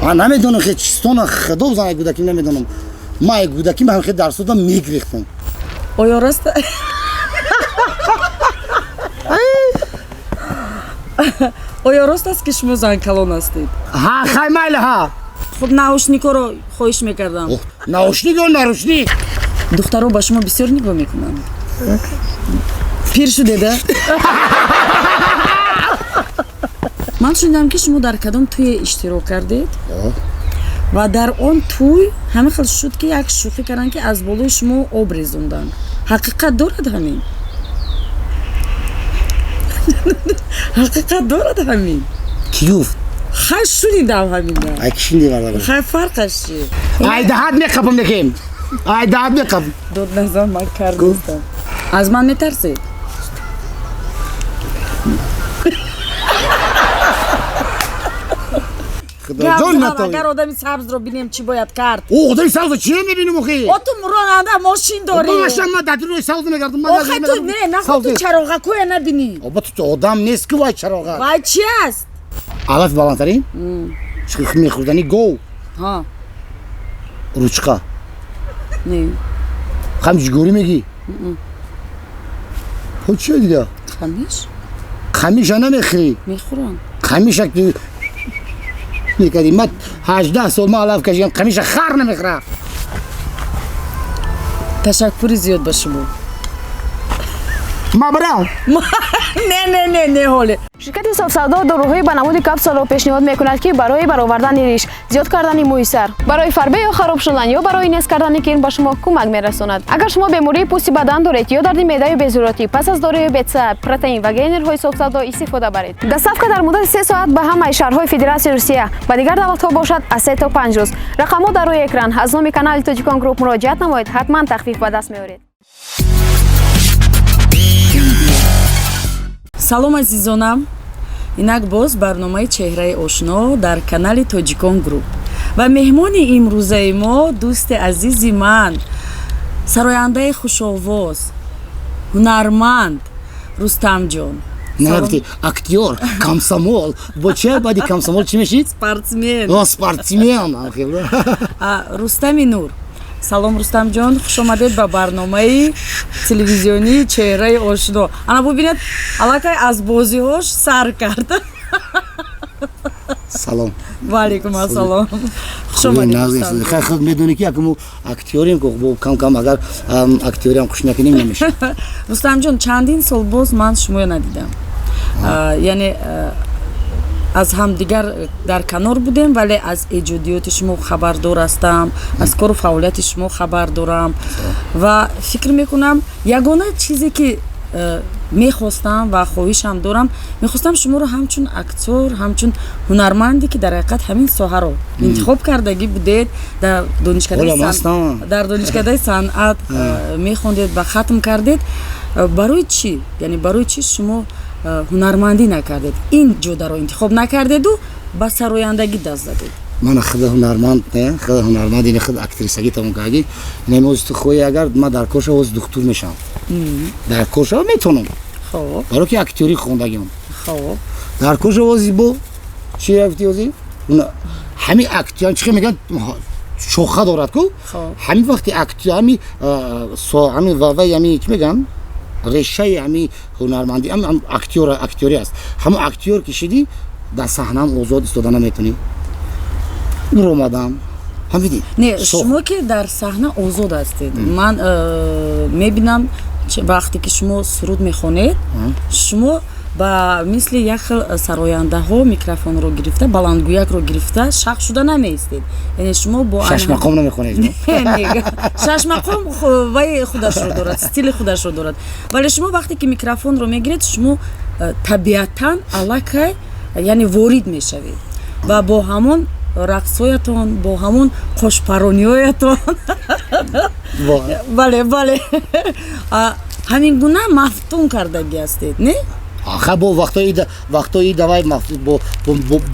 من نمیدونم که چیستون خدا بزنه کودکی نمیدونم ما کودکی من خیلی درس دادم میگریختم آیا راست آیا راست است که شما زنکلان هستید؟ ها خیلی ها خب ناوشنیکو رو خواهش میکردم ناوشنیک یا ناروشنیک؟ دخترها با شما بسیار نگاه میکنن پیر شده من شنیدم که شما در کدام توی اشتراک کردید و در اون توی همه خیلی شد که یک شوخی کردن که از بالای شما آب ریزوندن حقیقت دارد همین حقیقت دارد همین کی گفت؟ خیلی شنیدم همین ای کی شنیدم خیلی فرقش چیه؟ ای دهات میکپم نکیم ای دهات میکپم داد نظر من کردم از من میترسید؟ اگر آدمی سبز رو بینیم چی باید کرد؟ او آدمی سبز رو چی میبینیم اخی؟ تو راننده ماشین داری باشم من دادی روی سبز میگردم آخه تو نه خود تو چراغه کوی نبینی تو آدم نیست که وای چراغه وای چی است؟ علف بالانترین؟ چی میخوردنی گو ها روچقه نه خمیش گوری میگی؟ خود چیه دیگه؟ خمیش؟ خمیش ها نمیخوری میخورم خمیش ها میکردی من 18 سال ما علف کشیم خمیش خر نمیخوره تشکری زیاد با شما ما برام نه حاله شرکت СОФСАВДО دروغی به نمود کپسول را پیشنهاد میکند که برای برآوردن ریش زیاد کردن موی سر برای فربه یا خراب شدن یا برای نیست کردن کرم به شما کمک میرساند اگر شما بیماری پوستی بدن دارید یا درد معده به ضرورتی پس از داروی وتцап پروتئین و گینرهای СОФСАВДО استفاده برید دستافت که در مدت 3 ساعت به همه شهرهای فدراسیون روسیه و دیگر دولت‌ها باشد از 3 تا 5 روز رقم‌ها در روی اکران از نام کانال توجیکون گروپ مراجعه نمایید حتما تخفیف به دست میارید салом азизонам инак боз барномаи чеҳраи ошно дар канали тоҷикон груп ва меҳмони имрӯзаи мо дӯсти азизи ман сарояндаи хушовоз ҳунарманд рустамҷон نگفتی اکتیور کامسامول با چه بعدی کامسامول چی میشید؟ спортсмен спортсмен рустами нур салом рустамҷон хуш омадед ба барномаи телевизионии чеҳраи ошно ана бубинед аллакай аз бозиҳош сар кард салом ваалейкум ассалом хуш омадед خود میدونی که اگه اکتیوریم که کم کم اگر اکتیوریم خوش نکنیم نمیشه рустамҷон чандин сол боз ман шуморо надидам яъне аз ҳамдигар дар канор будем вале аз эҷодиёти шумо хабардор ҳастам аз кору фаъолияти шумо хабар дорам ва фикр мекунам ягона чизе ки мехостам ва хоҳишам дорам мехостам шуморо ҳамчун актёр ҳамчун ҳунарманде ки дар ҳақиқат ҳамин соҳаро интихоб кардагӣ будед дар донишкадаи санъат мехондед ва хатм кардед барои чӣ яъне барои чӣ шумо ҳунармандӣ накардед ин ҷодаро интихоб накардеду ба сарояндагӣ даст задед من خود هنرمند نه خود هنرمند این خود اکتریسگی تمام کردی نمی‌از تو خوی اگر من در کوشش از دکتر میشم در کوشش میتونم خب برای که اکتوری خوندگیم خب در کوشش وازی بو چی اکتیوزی همین اکتیان چی میگن شوخه دارد کو همین وقتی اکتیامی همین واوی همین چی میگن ریشه همین هنرمندی هم اکتوری است همون اکتور کشیدی در صحنه آزاد استادانه میتونی اومدم همین نه شما که در صحنه آزاد هستید من میبینم وقتی که شما سرود میخونید شما با مثل یک سراینده ها میکروفون رو گرفته بلندگویک رو گرفته شق شده نمیستید یعنی شما با شش مقام نمیخونید شش مقام وای خودش رو دارد استیل خودش رو دارد ولی شما وقتی که میکروفون رو میگیرید شما طبیعتاً علاقه یعنی وارد میشوید و با همون رقصویتون با همون خوشپرونیویتون بله همین گونه مفتون کردگی هستید نه؟ آخه با وقتایی دوای مفتون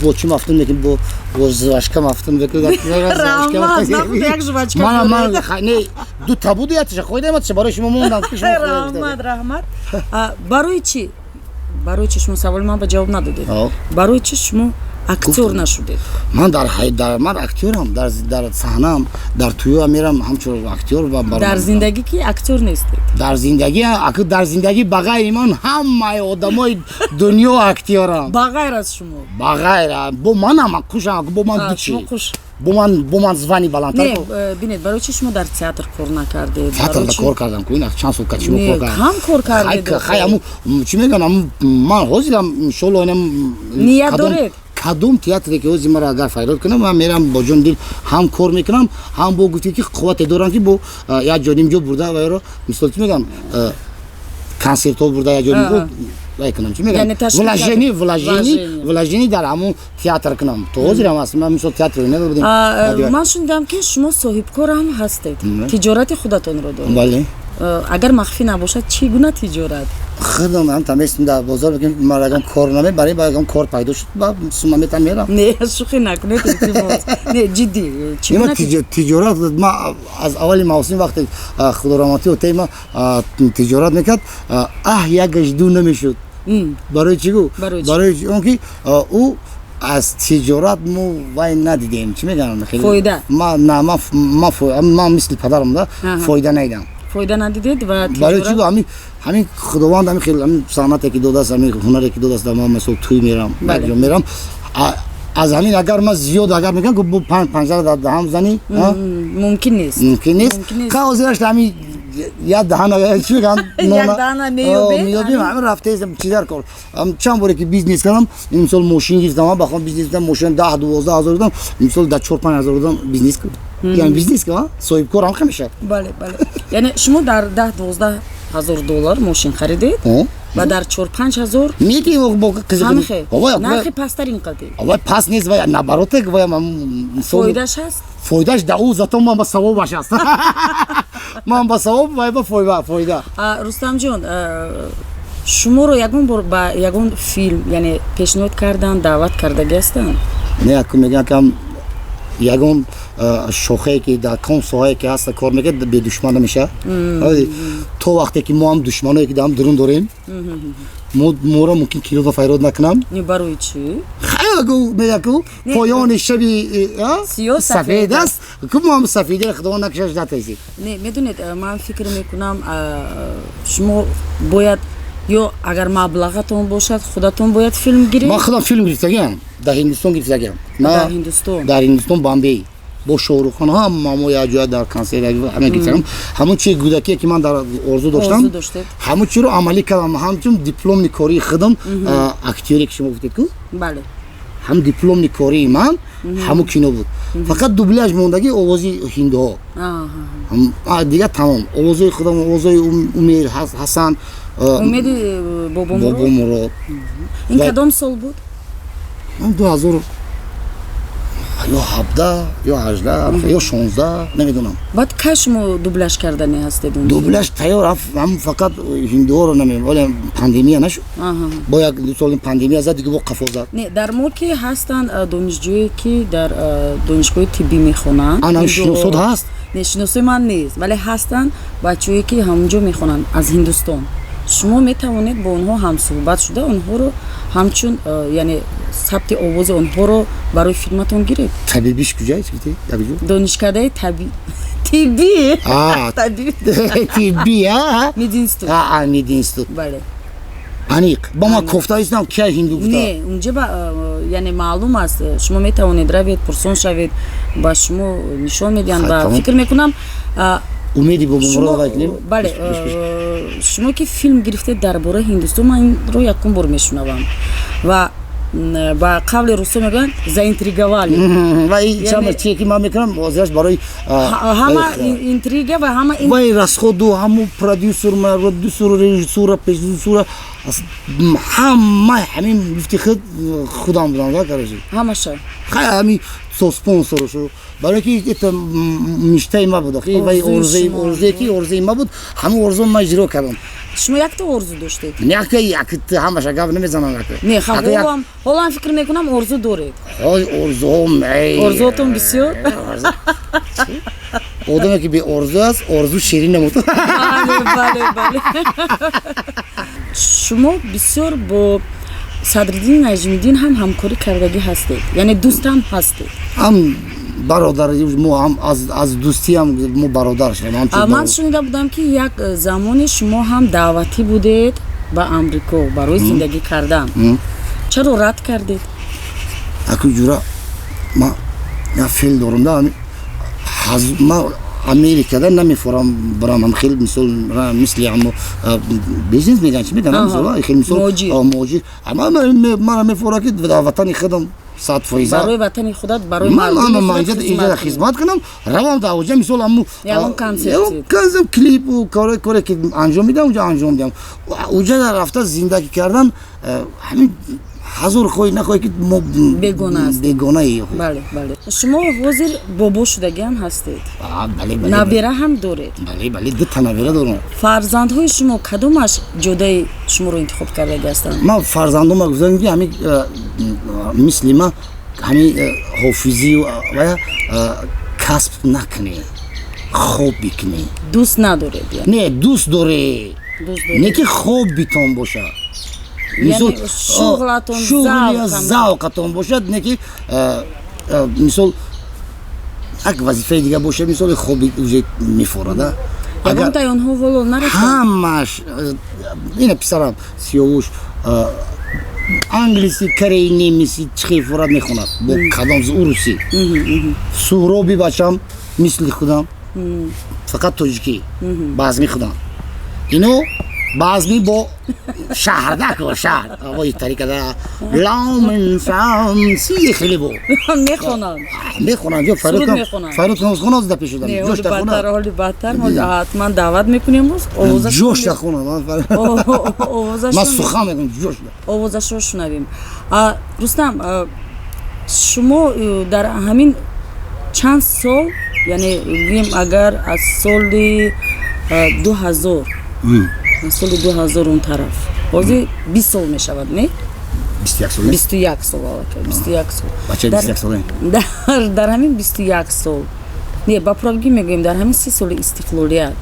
با چی مفتون میکنیم با زواشکه مفتون میکنیم رحمت یک زواشکه من نه دو تابو دیاتش خواهیده چه برای شما موندم رحمت برای چی شما سوال من به جواب ندادید برای چی شما актер нашудед. من در من اکتورم در صحنه‌ام در تویو میرم همچون اکتور و در زندگی کی اکتر نیستید؟ در زندگی بغیر من همه آدمای دنیا اکتورم. بغیر از شما. بغیر با منم خوشم با من چی؟ با من زبانی بلندتر. نه ببینید برای چی شما در تئاتر کار نکردید؟ تئاتر کار کردم که این چند سال کچی کار کردم. کم کار کردید. خیلی چی میگم من حاضرم ان شاء الله نیت دارید. کدوم تئاتری که اوزی مرا اگر فایده کنم من میرم با جون دل هم کار میکنم هم با گفتی که قوت دارم که با یا جونیم جو برده و رو مثلا چی میگم کنسرت ها برده یا جونیم جو کنم چی میگم ولاژینی در همون تئاتر کنم تو حاضرم هستم من مثلا تئاتر ندارم. من شنیدم که شما صاحب کار هم هستید تجارت خودتون رو دارید. بله. اگر مخفی نباشد چگونه تجارت؟ خودم هم تمیستم در بازار بگم مرا کار نمی برای باگم کار پیدا شد با سوما میتم میرم. نه شوخی نکنید نه جدی چگونه تجارت ما از اول موسم وقتی خودراماتی و تیم تجارت میکرد یک گشدو نمیشد. برای چیگو؟ برای اونکی او از تجارت مو وای ندیدیم چی میگم خیلی فایده ما مثل پدرم دا فایده ندیدم. فایده ندیدید و برای چی همین خداوند همین خیلی همین صنعتی که دو دست همین هنری که دو دست ما مثلا توی میرم میرم از همین اگر ما زیاد اگر میگم که 50 دهم زنی ممکن نیست که حاضرش همین یا دهان چی میگم یک دهان میابیم همین رفته چی در کار چند باره که بیزنس کردم این سال ماشین گرفتم بخوام بیزنس کنم ماشین 10-12 هزار دادم این سال 4-5 هزار دادم بیزنس کردم یعنی بیزنس که صاحب کار هم همیشه. بله یعنی شما در 10-12 هزار دلار ماشین خریدید و در 4-5 هزار میگی با نرخ پستر اینقدر پس نیست و نباروته که فایدهش هست فایدهش در او ذاتم من با ثوابش هست من با ثواب و با فایده. رستم جان شما رو یگون فیلم یعنی پیشنهاد کردن دعوت کردگی هستن؟ نه میگم که یگون شوخی که در کام سوهای که هست کار میگه به دشمن نمیشه. تو وقتی که ما هم دشمنایی که داریم درون داریم مورا ممکن کیلو و فایراد نکنم. نه برای چی؟ خیلی میگم پایان شبی سفید است که ما هم سفیده خداوند نکشش نتایزی. نه میدونید من فکر میکنم شما باید یا اگر مبلغتون باشد خودتون باید فیلم گیرید. من خودم فیلم گرفتم در هندوستان گرفتم. در هندوستان بامبی با شاهرخان ها مامو یا جای در کنسرت همه گرفتم. همون چی گودکی که من در آرزو داشتم همون چی رو عملی کردم. همون دیپلم نکاری خودم اکتوری که شما گفتید کو بله هم دیپلم نکاری من همون کینو بود فقط دوبلاژ موندگی آوازی هندو ها دیگه تمام آوازی خودم آوازی امیر حسن امید بابا مراد. این کدام سال بود؟ 2000 یا 17 یا 18 یا 16 نمیدونم. بعد کاش ما دوبلاژ کردنی هستید اون دوبلاژ تیار هم فقط هندو رو نمیدونم ولی پاندمی نشد با یک سال پاندمی زد دیگه وقف زد. نه در ملک هستن دانشجویی که در دانشگاه طبی میخونن انا شناسود هست نه شناسه من نیست ولی هستن بچه‌ای که همونجا میخونن از هندوستان. شما میتوانید با اونها هم صحبت شده اونها رو همچون یعنی ثبت آواز اونها رو برای فیلمتون گیرید. طبیبیش کجایست گفتی؟ دانشکده طبی طبی میدینستو میدینستو بله انیق با ما کفته ایستم که هندو گفته نه اونجا یعنی معلوم است شما میتوانید روید پرسون شوید با شما نشان میدن و فکر میکنم امیدی با مرا وایدیم. بله شما که فیلم گرفتید درباره هندوستان من این رو یکم بار میشنوم و با قبل رستم میگن заинтриговали و این چند چیزی که من میکنم واسهش برای همه اینتریگه و همه و این راسخود و همون پرودیوسر رژیسور پژوسور همین افتخار خودم بودم کارشی همشه خیلی سپانسر شو برای که ات مشتای ما بود خیلی وای ارزی ما بود همون ارزو ما اجرا کردم. شما یک تا ارزو داشتید؟ نه یک همش گاو نمیزنم نه حالا فکر میکنم ارزو دارید. ارزوتون بسیار آدمی که به ارزو است ارزو شیرین نمود. بله شما بسیار با Садриддин Наҷмиддин ҳам ҳамкорӣ кардагӣ ҳастед, яъне дӯстам ҳастед? ҳам бародари мо ҳам аз дӯстӣ ҳам мо бародар шудем. Ман шунида будам ки як замоне шумо ҳам даъватӣ будед ба Амрико барои зиндагӣ кардан. Чаро рад кардед? Аку ҷура ман як феъл дорам да ман Америкада намефорам барам ҳам хел мисол мисли ҳамо бизнес меган чӣ меган мисол хел мисол моҷир мана мефора ки ватани худам 100%. Барои ватани худат, барои мардуми худат инҷа хизмат кунам, равам дар оҷа мисол ҳамо ягон концерт клипу коре ки анҷом медиҳам оҷа анҷом медиҳам. Оҷа рафта зиндагӣ кардан ҳамин ҳазор хоҳӣ нахоҳӣ ки мо бегонаи. Бале, бале. Шумо ҳозир бобо шудагиам ҳастед? Бале. Набира ҳам доред? Бале, дута набира дорам. Фарзандҳои шумо кадомаш ҷодаи шуморо интихоб кардаги ҳастанд? Ман фарзандома гузарем ки ҳамин мисли ман ҳамин ҳофизӣ ва касб накунӣ, хоб бикунӣ. Дӯст надоред? Не, дӯст дорӣ. Не ки хоб битон бошад. Мисол шуғли завқатон бошад, не ки мисол як вазифаи дига бошад, мисол хоби уже мефорада. Ягонтай онҳо воло нарафтанд? Ҳамаш ина писарам сиёвуш англиси, корей, немиси чихи форад мехонад бо кадом урусӣ. Суҳроби бачам мисли худам фақат тоҷикӣ базми худам. Ино базми бо шаҳрдако шаҳр авои тарикада ламин шамси хеле бо мехонанд ё фарод хоназ да пешуда ҷошта хонад ҳоли бадтар мо ҳатман даъват мекунем боз ҷошта хонад ман сухан мекунам ҷошта овозашро шунавем. Рустам, шумо дар ҳамин чанд сол, яъне гӯем агар аз соли 2000 соли 2000 он тараф ҳозир 20 сол мешавад, не? 21 сол. Бача 21 сол. Дар ҳамин 21 сол, не, ба правдӣ мегӯем, дар ҳамин 3 соли истиқлолият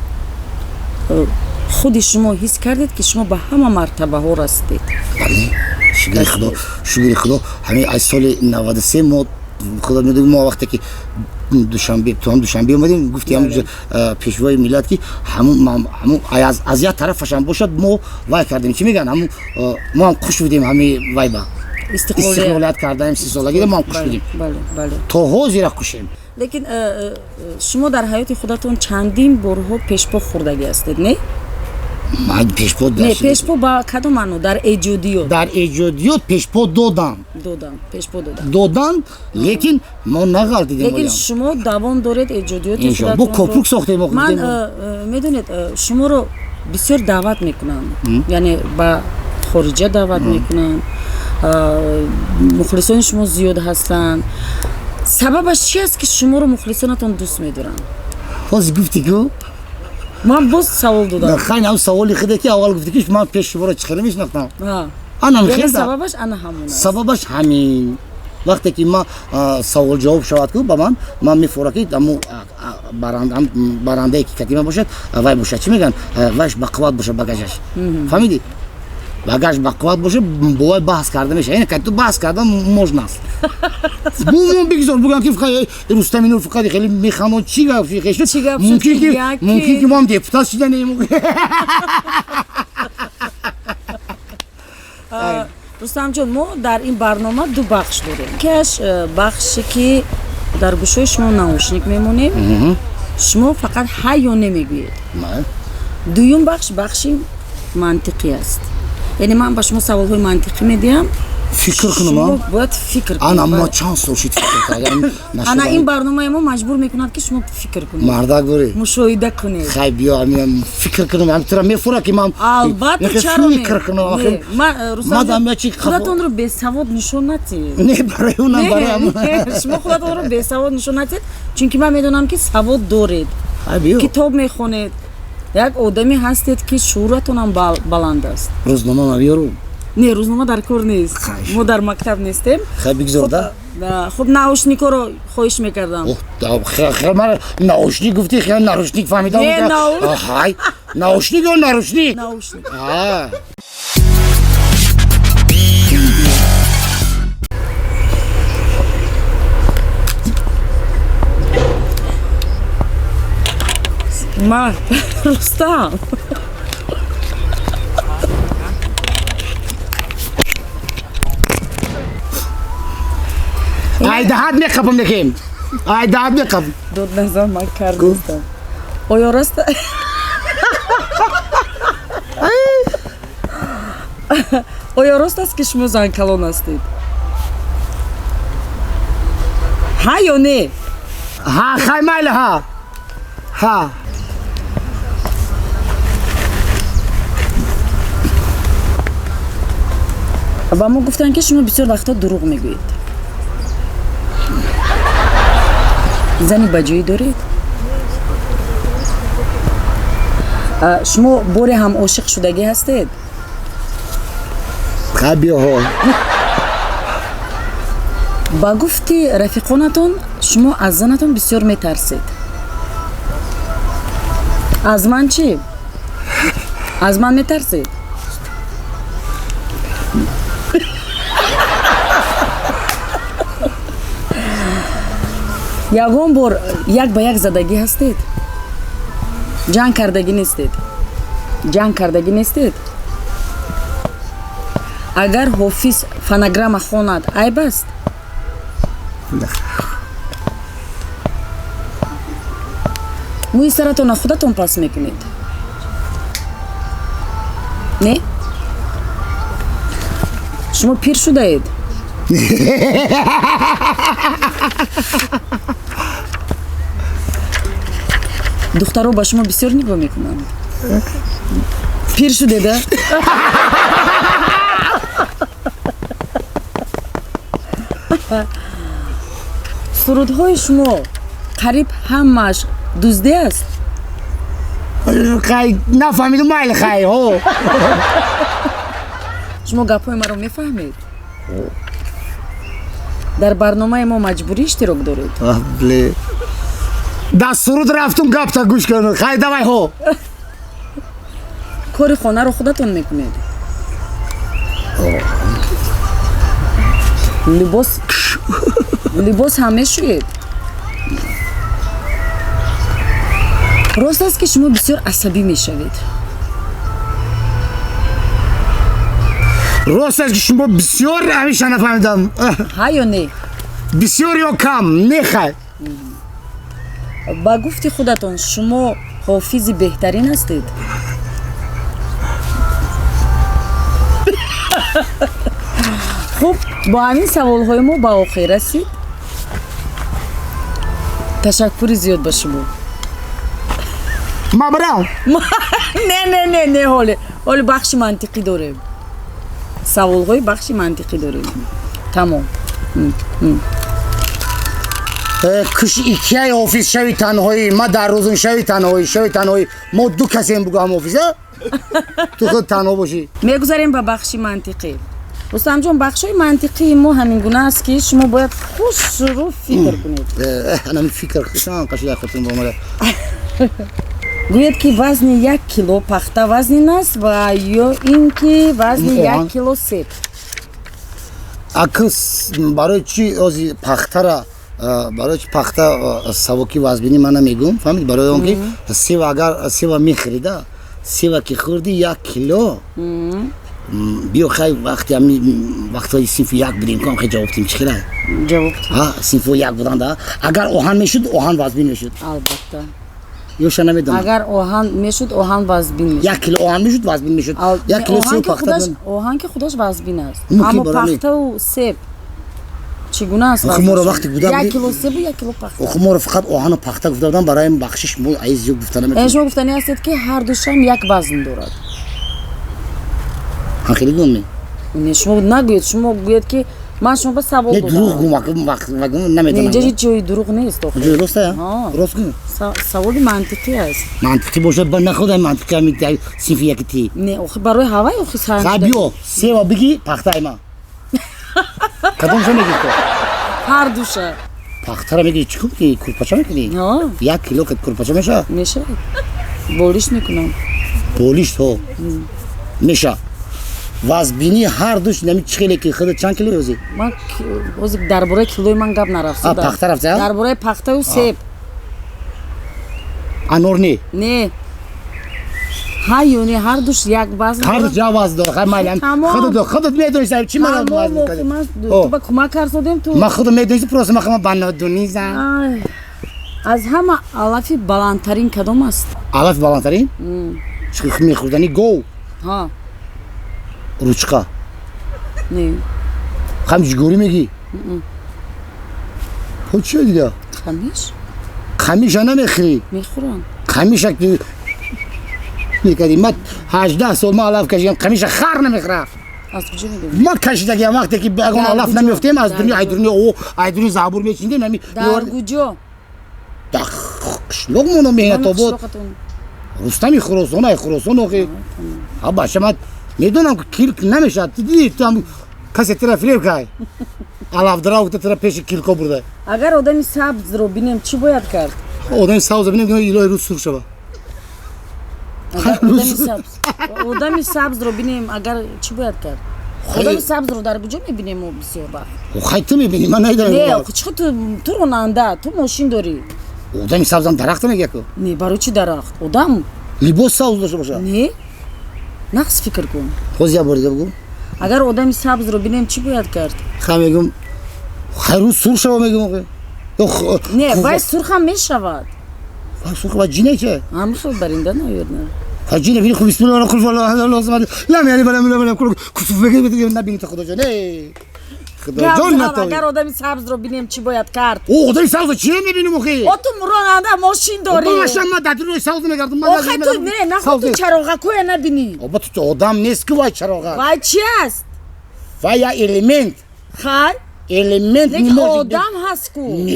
худи шумо ҳис кардед ки шумо ба ҳама мартабаҳо расидед? Бале, шукри худо. Ҳамин аз соли 93 мо худо медонад, мо вақте ки душанбе омадем, гуфти ҳамун пешвои миллат ки ҳамун аз як тарафашам бошад, мо вай кардем, чӣ меган, мо ҳам хуш будем, ҳамин вайба истиқлолият кардаем 30 солагида, мо ҳам хуш будем, то ҳозира хушем. Лекин шумо дар ҳаёти худатон чандин борҳо пешпо хӯрдагӣ ҳастед, не? Ман пешпо пешпо ба кадом маъно? Дар эҷодиёт пешпо додан, лекин мо нағалтидем. Лекин шумо давом доред эҷодиёти худатонро? бо копук сохтем. Ман медонед шуморо бисёр даъват мекунам, яъне ба хориҷа даъват мекунам, мухлисони шумо зиёд ҳастанд. Сабабаш чи аст ки шуморо мухлисонатон дӯст медоранд? ҳозир гуфти ку ман боз савол додам. Хайн ҳам саволи худе ки аввал гуфти ки ман пеш шуморо чӣ хеле мешнохтам. Сабабаш ана ҳамон аст. Сабабаш ҳамин. Вақте ки ман савол ҷавоб шавад ку ба ман мефора ки барандае ки катима бошад, вай бошад, чӣ меган, вайш бақувват бошад багажаш. Фаҳмидӣ? Багаж бақувват бошад, бо вай баҳс карда мешавад. Яъне ки ту баҳс кардан можно аст. Бумон бигзор бугам ки Рустами Нур фақат хеле механон чӣ гап шуд. Мумкин ки ман депутат шуда наимугем. Рустамҷон, мо дар ин барнома ду бахш дорем. Якаш бахше ки дар гӯшҳои шумо наушник мемонем, шумо фақат ҳа ё намегӯед. Дуюм бахши мантиқӣ аст. Яъне ман ба шумо саволҳои мантиқӣ медиҳам, фикр кунам. Шумо бояд фикр кунед. Ана ма чанд сол шуд фикр кардам. Ана ин барномаи мо маҷбур мекунад ки шумо фикр кунед. Мардак дори. Мушоҳида кунед. Хай биё амин фикр кунам. Ҳамтара мефора ки ман албатта чаро фикр кунам. Рустам, худатонро бесавод нишон натед. Не, барои онам бароям. Шумо худатонро бесавод нишон натед, чунки ман медонам ки савод доред. Хай биё. Китоб мехонед. Як одаме ҳастед ки шуъуратонам баланд аст. Рӯзнома мабиёру? Не, рӯзнoma дар кор нест. Мо дар мактаб нестем. Хай бигзор да. Хуб, наушникоро хоҳиш мекардам. Хай ман наушник гуфти, хай нарушник фаҳмидам. Не, наушник. Хай, наушник ё нарушник? Наушник. ما رستم ای دهات میخوام نکیم ای دهات میخوام دود نظر من کردستم آیا راست آیا راست است که شما زنکلان هستید ها یا نه ها خیلی مایل ها ها با ما گفتن که شما بسیار وقتا دروغ میگویید زنی بجایی دارید شما بوری هم عاشق شدگی هستید خیلی ها با گفتی رفیقانتون شما از زنتون بسیار میترسید از من چی؟ از من میترسید؟ یگان بار یک به یک زدگی هستید؟ جنگ کردگی نیستید؟ جنگ کردگی نیستید؟ اگر حافظ فنگرام خواند عیب است؟ موی سرتون خودتون پاس میکنید نه؟ شما پیر شده اید دخترها با شما بسیار نگاه میکنند پیر شده ده سرودهای شما قریب همش دزدی است خیلی نفهمیدم مایل خیلی ها شما گپای ما رو میفهمید در برنامه ما مجبوری اشتراک دارید بله در سرود رفتم گپ تا گوش کنم خیلی دوای ها کار خانه رو خودتون میکنید لباس همه شوید راست است که شما بسیار عصبی میشوید راست است که شما بسیار همیشه نفهمیدم ها یا نه بسیار یا کم نه خیلی با گفتی خودتون شما حافظ بهترین هستید خب با همین سوال های ما با آخر رسید تشکر زیاد با شما ما برام نه حالی بخش منطقی داریم سوال های بخش منطقی داریم تمام کش ایکیای آفیس شوی تنهایی ما در روزون شوی تنهایی ما دو کسی هم بگو هم آفیسه تو خود تنها باشی میگذاریم با بخش منطقی رستم جان بخش های منطقی ما همین گونه است که شما باید خوش رو فکر کنید انا فکر خیشان قشی خودتون با مالا گوید که وزن 1 کیلو پخته وزن است و یا این که وزن 1 کیلو سیب اکس برای چی از پخته را برای چی پخته سواکی وزبینی من نمیگم فهمید برای اون که سیب اگر سیب میخریده سیب که خوردی 1 کیلو بیا خیلی وقتی صنف 1 بودیم کام خیلی جواب تیم چخیره جواب ها صنف 1 بودن ده اگر اوهان میشد اوهان وزبین میشد البته یوش نمیدونم اگر اوهان میشد اوهان وزبین میشد 1 کیلو اوهان میشد وزبین میشد 1 کیلو سیب پخته اوهان که خودش وزبین است اما پخته و سیب چگونه است خمور وقتی بودم 1 کیلو سیب و 1 کیلو پخته خمور فقط اوهان پخته گفتم برای بخشش مو عیز یو گفتن نمیکنم شما گفتنی هستید که هر دوشم یک وزن دارد خیلی گومی شما نگوید شما گوید که من شما به سوال نه دروغ نمیدونم اینجا هیچ جای دروغ نیست درسته درست کن سوال منطقی است منطقی باشه با نخوده منطقی هم میگه صنف یکی نه آخه برای هوای آخه سرم شده بیا سیب بگی پخته ما کدوم شو میگی تو هر دوشه پخته را میگی چیکار میکنی کورپاچه میکنی 1 کیلو که کورپاچه میشه بولیش میکنم بولیش تو میشه وزبینی هر دوش نمی چخیلی که خود چند کیلو روزی من درباره کیلوی من گپ نرفته پخته رفته درباره پخته و سیب انور نی نه هایونی هر دوش یک باز هر جواز داره خیلی مالم خودت میدونی صاحب چی من باز میکنی تو با کمک کردیم تو ما خودم میدونی پروسه ما خودم بنادونی زن از همه علافی بلندترین کدوم است علف بلندترین چی میخوردنی گو ها روچقا نه خمیش گوری میگی خود چیه دیگه خمیش ها نمیخوری میخورم خمیش میکردی من 18 سال ما علف کشیدم خمیش خر نمیخوره از کجا میدونی ما کشیدگی وقتی که بگم علف نمیفتیم از دنیا ایدرونی زابور میچیندیم نمی در کجا لغمونو مهنت بود رستمی خراسان آخی باشه من میدونم که کلک نمیشه دیدی تو هم کسی طرف فریب که علف دراو طرف پیش کلکو برده اگر آدمی سبز رو بینیم چی باید کرد آدمی سبز رو بینیم الهی روز سرخ شود آدمی سبز رو بینیم اگر چی باید کرد آدمی سبز رو در کجا میبینیم و بسیار وقت خیلی تو میبینی من نیدارم نه چه تو راننده تو ماشین داری آدمی سبز هم درخت میگه که نه برای چی درخت آدم لباس سبز داشته باشه نه نقص فکر کن خوز یه بار دیگه بگو اگر آدمی سبز رو بینیم چی باید کرد خیلی میگم خیلی روز سرخ شود میگم نه باید سرخ هم میشود سرخ باید جینه که هم خود برنده نیارنه حاجی ببین خب بسم الله الرحمن الرحیم لازم لا میاری بلا کسوف بگی نبینی تو خدا جان خدا جان نتو اگر آدمی سبز رو بینیم چی باید کرد او آدمی سبز چی میبینیم اخی او تو راننده ماشین داری باشه ما در روی سبز میگردم من آخه تو نه خود تو چراغا کوی نبینی بابا تو آدم نیست که وای چراغا وای چی است وای الیمنت خای الیمنت لیکن آدم هست کو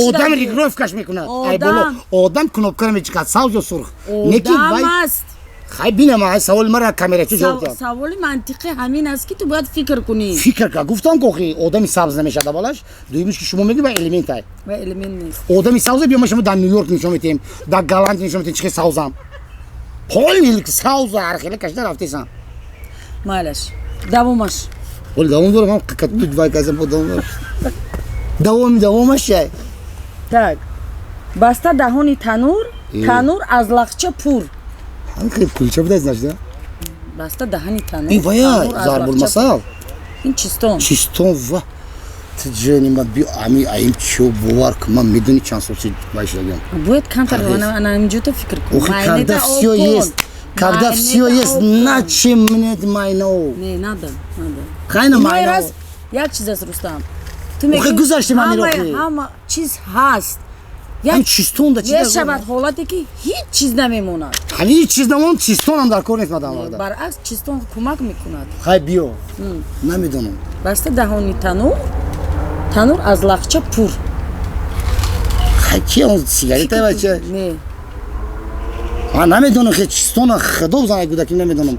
آدم ریگروف کش میکنه ای بالا آدم کنوبکار میچکد سبز و سرخ آدم است خیلی بینم های سوال مرا کامera چه جواب داد سوال منطقی همین است که تو باید فکر کنی فکر کن گفتم که اخی آدمی سبز نمیشه دبالش دویمش که شما میگی و الیمنت های و الیمنت نیست آدمی سبز بیام شما در نیویورک نشون میدیم در گالند نشون میدیم چه سبزم پول سبز هرخیلی کش در رفتیسم مالش دوامش ولی دوام دارم هم کتبی دوای کازم با دوامش چه так баста دهانی تنور از لغچه پور هم خیلی کلچه بوده از نشده баста دهانی تنور این وای ضرب المثل این چیستون و تجانی من بی امی ایم چو باور که من میدونی چند سال چی باشه بگم باید کمتر انا اینجا تو فکر کن когда все есть наче منت майно نه ندم خیلی майно یک چیز است رستم تو میگی گذاشتی من میرم همه چیز هست این چیستون دا یه شبت حالتی که هیچ چیز نمیموند هیچ چیز نموند چیستون هم در کار نیست مدام برعکس چیستون کمک میکند خیلی بیو نمیدونم баста دهانی تنور از لغچه پور خیلی اون سیگاریت بچه نه من نمیدونم که چیستون خدا بزن ای گودکی نمیدونم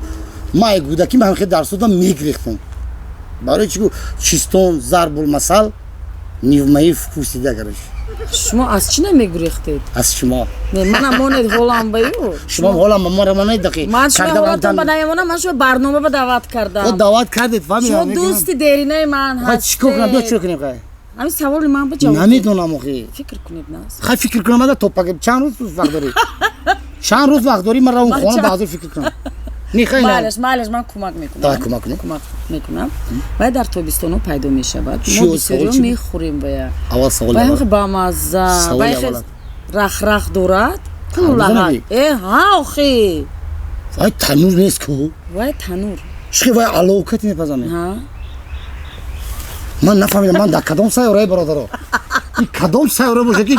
ما ای گودکی من خیلی درس دادم میگریختم برای چی چیستون ضرب المثل نیومایی فکوسیده گرش شما از چی نمیگریختید؟ از شما نه منم مونید هولم بایو شما هولم من نمیدقی من شما هولتون بدایمونم من شما برنامه به دعوت کردم خود دعوت کردید فهمیدم شما دوست درینه من هستید چیکار کنم بیا چیکار کنیم خیلی همین سوال من به جواب نمیدونم اخی فکر کنید نه خیلی فکر کنم اگه توپک چند روز وقت داری چند روز وقت داری من را اون خونه بعضی فکر کنم نه خیلی مالش من کمک میکنم کمک میکنم و در تابستون پیدا میشود ما بسیاری میخوریم باید اول سوال باید با مزه باید رخ دارد کلها ها اخی وای تنور نیست که وای تنور چی وای علاقتی نپزنه ها من نفهمیدم من در کدام سیاره برادر این کدام سیاره باشه که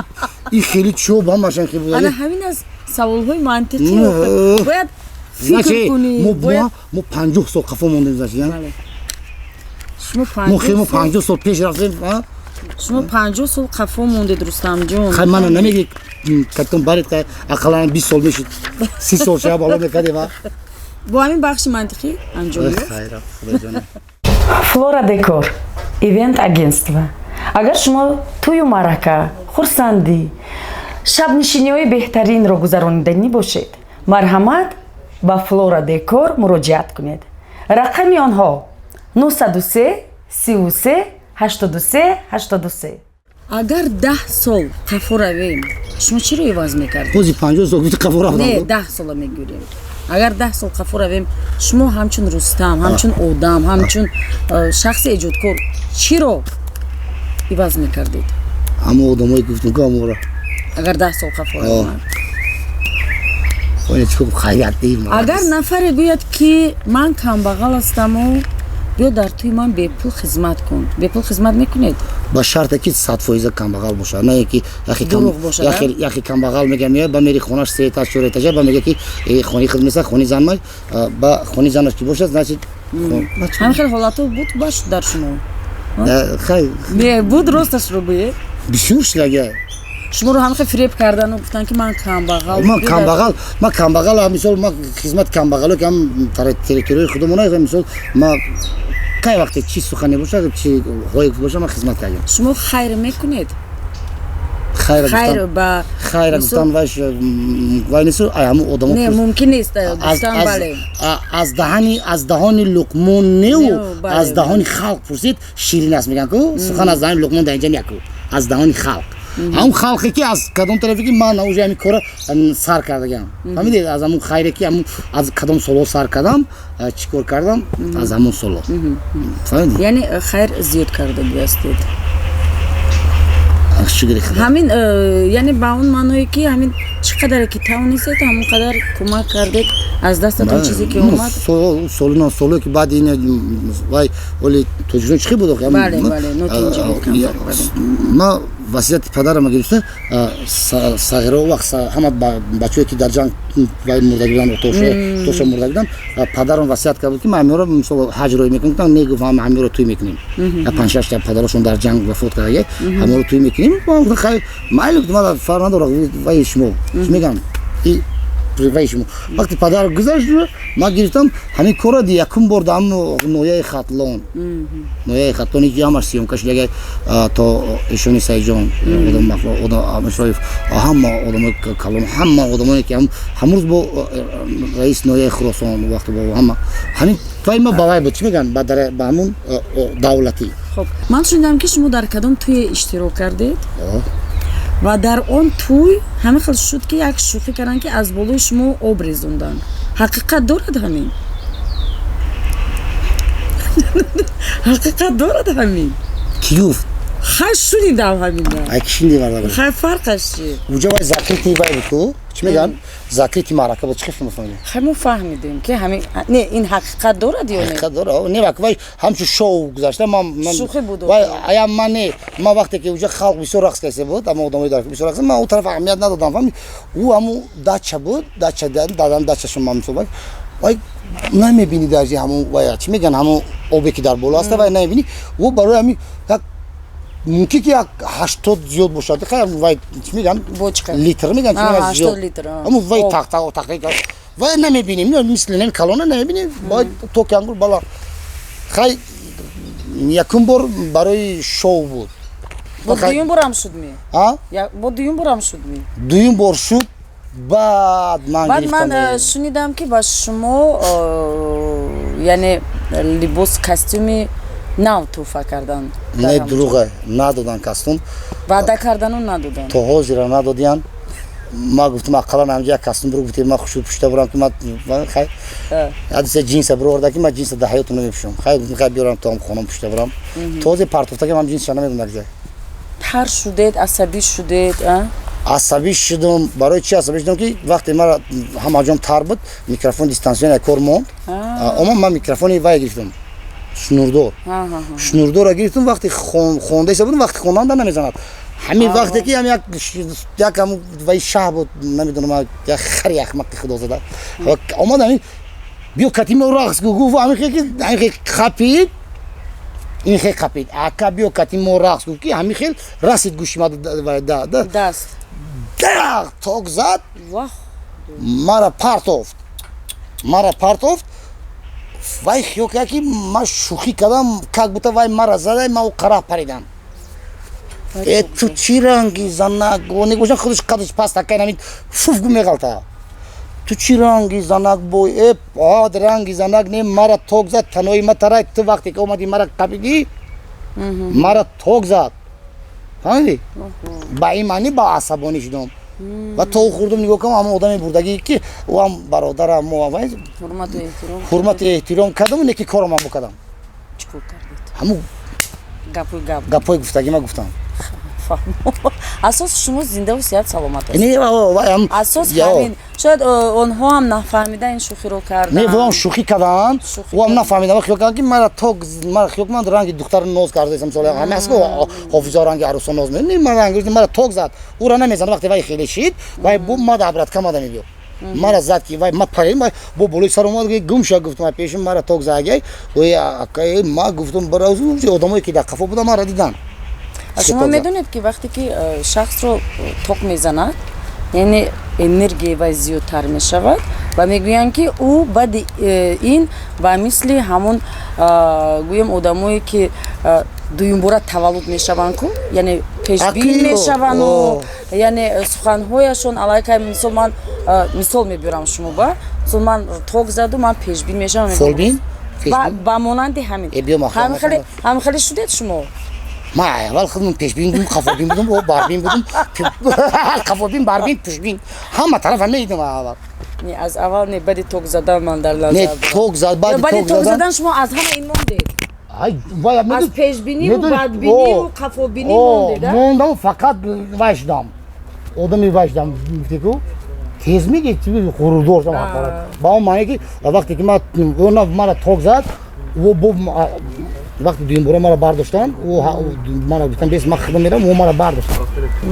این خیلی چوب هم باشه خیلی انا همین از سوالهای منطقی باید فکر کنی ما 50 سال قفا موندیم زاشیم ما 50 سال پیش رفتیم شما 50 سال قفا موندید رستم جون خیلی من نمیگی کتون برید اقلا 20 سال میشید 30 سال شب بالا میکردی با همین بخش منطقی انجام خیره خدا جانه فلора декор ивент агентство агар шумо тӯю маърака хурсандӣ шабнишиниҳои беҳтаринро гузарониданӣ бошед марҳамат ба флора декор муроҷиат кунед рақами онҳо 903 33 83 83 اگر 10 سال قفا رویم شما چرا عوض میکردید؟ بازی 50 سال گفت قفور رفتم. نه 10 سال میگیریم. اگر 10 سال قفور رویم شما همچون رستم، همچون آدم، همچون شخص ایجادکار چرا عوض میکردید؟ اما آدمایی گفتن که امورا. اگر 10 سال قفور رویم. خواهی چیکار خیریت دیم. اگر نفر گوید که من کمبغل هستم و بیا در توی من به پول خدمت کن. به پول خدمت میکنید؟ با شرطی که 100% کمبغل باشه. نه اینکه یکی کمبغل میگه میاد با میری خونش 3 تا 4 تا با میگه که خونی خدمت خونی زن می با خونی زنش کی باشه значит هم خیلی حالاتو بود باش در شما. خیلی نه بود راستش رو بگید. بسیارش لگه. شما رو هم خیلی فریب کردن و گفتن که من کمبغل. ما کمبغل مثلا ما خدمت کمبغلو که هم تریتوری خودمونه مثلا ما کی وقتی چی سخنی باشه چی هایی باشه ما خدمت کردیم. شما خیر میکنید؟ خیر با خیر گفتن وای نیست ایامو آدمو نه ممکن نیست گفتن بله از دهانی لقمان نه از دهانی خلق پرسید شیرین است میگن که سخن از دهانی لقمان در اینجا نیاکو از دهانی خلق هم خلقی که از کدوم طرفی که من اوج همین کارا سر کردم فهمیدید از همون خیری که همون از کدوم سولو سر کردم چیکار کردم از همون سولو فهمیدید یعنی خیر زیاد کرده هستید شکر خدا همین یعنی با اون معنی که همین چقدر که توانستید همون قدر کمک کردید از دستتون چیزی که اومد سولو که بعد این وای ولی توجیکون چی بود بله نوتینجی ما وصیت پدرم گرفته صغیره وقت همه بچه‌ای که در جنگ وای مرده بودن و توش مرده بودن پدرم وصیت کرد که ما میرو مثلا حج رو میکنیم نگفتم همه رو توی میکنیم 5 6 تا پدرشون در جنگ وفات کرده همه رو توی میکنیم خیلی مایل ما فرناندو وای شما میگم وای شما وقتی پدر گذشت ما گرفتم همین کارا دی یکم بردم نویای خطلانی که همش سیمکش دیگه تا ایشونی سایجان آدم مشرف همه آدم کلام همه آدمایی که هم روز با رئیس نویای خراسان وقت با همین توی ما باوای بود چی میگن با همون دولتی خب من شنیدم که شما در کدام توی اشتراک کردید و در اون توی همه خیلی شد که یک شوخی کردن که از بالای شما آب ریزوندن حقیقت دارد همین حقیقت دارد همین کی گفت خیلی شنیدم همین خیلی فرقش چیه اونجا وای زاکریتی وای بکو چی میگن زاکریتی معرکه بود چی فهمیدیم خیلی فهمیدیم که همین نه این حقیقت دارد یا نه حقیقت داره نه وای همچون شو گذاشته من شوخی بود وای ایا من ما وقتی که اونجا خلق بسیار رقص کرده بود اما آدمای داره بسیار رقص من اون طرف اهمیت ندادم فهمی او همون داچه بود دادن داچه‌شون من میگم وای نمیبینی در همون وای چی میگن همون آبی که در بالا هست وای نمیبینی او برای همین ممکنه که 80 زیاد باشه خیلی وای چی میگن لیتر میگن چی 80 لیتر اما وای تق وای نمیبینیم مثل نمی کلونه نمیبینیم وای تو کنگور بالا خیلی یکم بار برای شو بود با دویم بار هم شد می با دویم بار هم شد می دویم بار شد بعد من شنیدم که با شما یعنی لباس کاستومی نو توفه کردن نه دروغه ندادن کاستوم وعده کردن و ندادن تو حاضر ندادن ما گفتم اقلا همجا کاستوم برو گفتم ما خوشو پشت برام که ما خیلی حدیث جینس برورده که ما جینس ده حیاتو نمیپوشم خیلی بیارم تو هم خونم پشت برام توزی پارتوفتا که من جینس شانه میدونم نگذار تر شدید عصبی شدید عصبی شدم برای چی عصبی شدم که وقتی ما هم اجام تر بود میکروفون دیستانسیون کار موند اما من میکروفونی وای گرفتم شنوردور گرفتم وقتی خونده ای بودم وقتی خوندن نمیزند همین وقتی که هم یک هم وای شه بود نمیدونم یک خری احمق خدا زده اومدم بیو کتیم رقص گفت همین خیلی خپید این خیلی خپید اکا بیو کتیم رقص گفت که همین خیلی رسید گوشی ما دست توک زد مرا پارت افت وای خیو که ما شوخی کردم که بوده وای مرا زده ما او قرار پریدم تو چی رنگی زنک و نگوشن خودش قدش پس تکه نمید فوفگو میغلطه تو چی رنگی زنک بوی پاد رنگی زنک نیم مرا توک زد تنوی ما ترای تو وقتی که اومدی مرا قبیدی مرا توک زد فهمیدی با این معنی با عصبانی شدم و تو خوردم نگاه کنم همه آدمی بردگی که و هم برادرم موافق حرمت احترام کردم و نکی کارم هم بکردم چیکار کردید همون گپای گفتگی ما گفتم اساس شما زنده و صحت سلامت است نه هم اساس همین شاید آنها هم نفهمیدن این شوخی رو کردن نه هم شوخی کردن و هم نفهمیدن خیال کردن که مرا خیال من رنگ دختر ناز کرده مثلا همه هست که حافظا رنگ عروس ناز نه من رنگ مرا توک زد او را نمیزنه وقتی وای خیلی شید وای بو ما عبرت کم آدمی بیو مرا زد که وای ما پریم با بلوی سر اومد که گم شد گفتم پیشم مرا توک زد و ما گفتم برای آدمایی که در قفا بودن مرا دیدن شما میدونید که وقتی که شخص رو توک میزند یعنی انرژی و زیادتر میشود و میگویند که او بعد این و مثل همون گویم آدمایی که دویم بار تولد میشوند کو یعنی پیشبین میشوند و یعنی سخنهایشون علیه مسلمان مثال میبرم شما با مسلمان توک زد و من پیشبین میشم فولبین با مانند همین همین خیلی شدید شما ما اول خودم پیشبین بودم خفابین بودم و باربین بودم خفابین باربین پیشبین همه طرف هم نیدم اول نه از اول نه بعد توک زدن من در لحظه نه توک زد بعد توک زدن شما از همه این موندید از پیشبینی و بادبینی و خفابینی موندید موندم فقط وجدم آدمی وجدم میگه تیز میگه چی غرور دارم با اون معنی که وقتی که ما مرا توک زد و وقتی دویم بار مرا برداشتن و مرا گفتن بیس من خدمت میرم و مرا برداشتن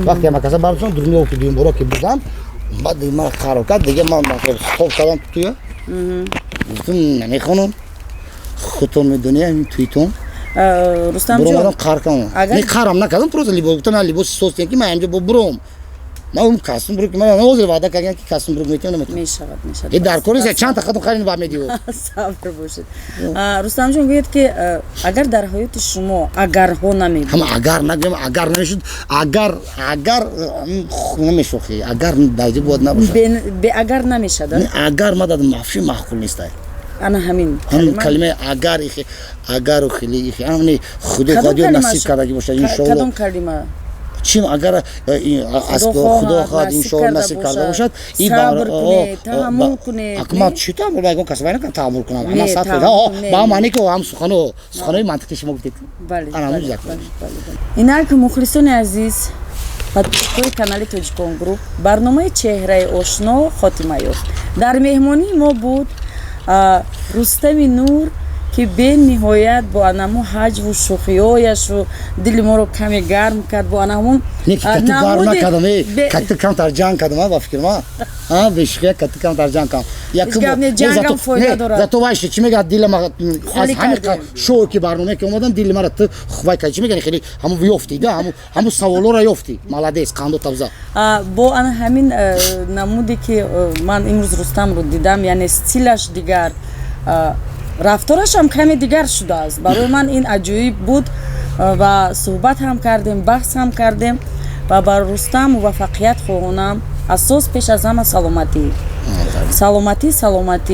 وقتی ما کسا برداشتن دنیا که دویم بارا که بودم بعد مرا خراب کرد دیگه من خوب کردم توی گفتم نمیخونم خودتون میدونی این تویتون رستم جون برام کار کنم نه کارم نکردم پروز لیباس گفتم لیباس سوستین که من اینجا برم نه اون کاستوم برو که من اوزر وعده کردم که کاستوم برو میتونم میشود این در کلیس چند تا خدمت خرید با میدیو صبر باشید رستم جون گفت که اگر در حیات شما اگر ها نمیگه هم اگر نگم اگر نمیشد اگر نمیشه اگر دایجه بود نباشه به اگر نمیشد اگر مدد معفی معقول نیست انا همین کلمه اگر خیلی همین خدا نصیب کرده باشه ان شاء الله کدوم کلمه چیم اگر از خدا خواهد این شاء الله نصیب کرده باشد این صبر کنه تحمل کنه اما چطور میگم کسی نکنه تحمل کنم انا صبر با معنی که هم سخنای منطقی شما گفتید بله انا میگم اینا که مخلصان عزیز پادکست کانال توجیکون گروپ برنامه چهره آشنا خاتمه یافت در مهمانی ما بود رستمی نور که به نهایت با انمو حج و شوخیایش و دل ما رو کمی گرم کرد با انمو کتی گرم نکردم کتی کم در جنگ کردم با فکر ما بشخیه کتی کم در جنگ کردم جنگ هم فایده دارد زتو وایشه چی میگه دل ما از همین شو که برنامه که اومدم دل ما رو تو خوای که چی میگه خیلی همو بیافتی ده همو سوالو را یافتی مالادیس قاندو تبزا با انا همین نمودی که من امروز رستم رو دیدم یعنی استیلش دیگر رفتارش هم کمی دیگر شده است برای من این عجیب بود و صحبت هم کردیم بحث هم کردیم و بر رستم موفقیت خواهانم اساس پیش از همه سلامتی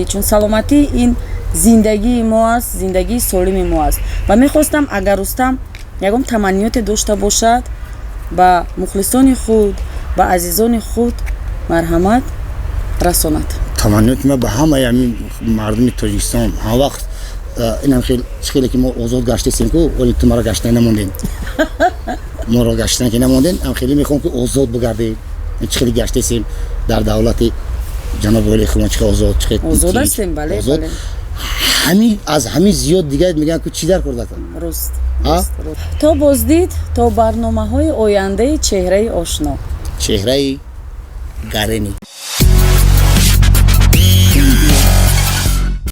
چون سلامتی این زندگی ما است زندگی سالم ما است و میخواستم اگر رستم یکم تمنیات داشته باشد با مخلصان خود و عزیزان خود مرحمت رساند تمنیت ما به همه یعنی مردم تاجیکستان هر وقت اینم خیلی که ما آزاد گشتیم که ولی تو ما را گشتن نموندین ما را گشتن که نموندین هم خیلی میخوام که آزاد بگردیم خیلی گشتیم در دولت جناب ولی خودم چه آزاد هستیم بله همین از همین زیاد دیگه میگن که چی در کرده درست تا بازدید تا برنامه‌های آینده چهره آشنا چهره گرینی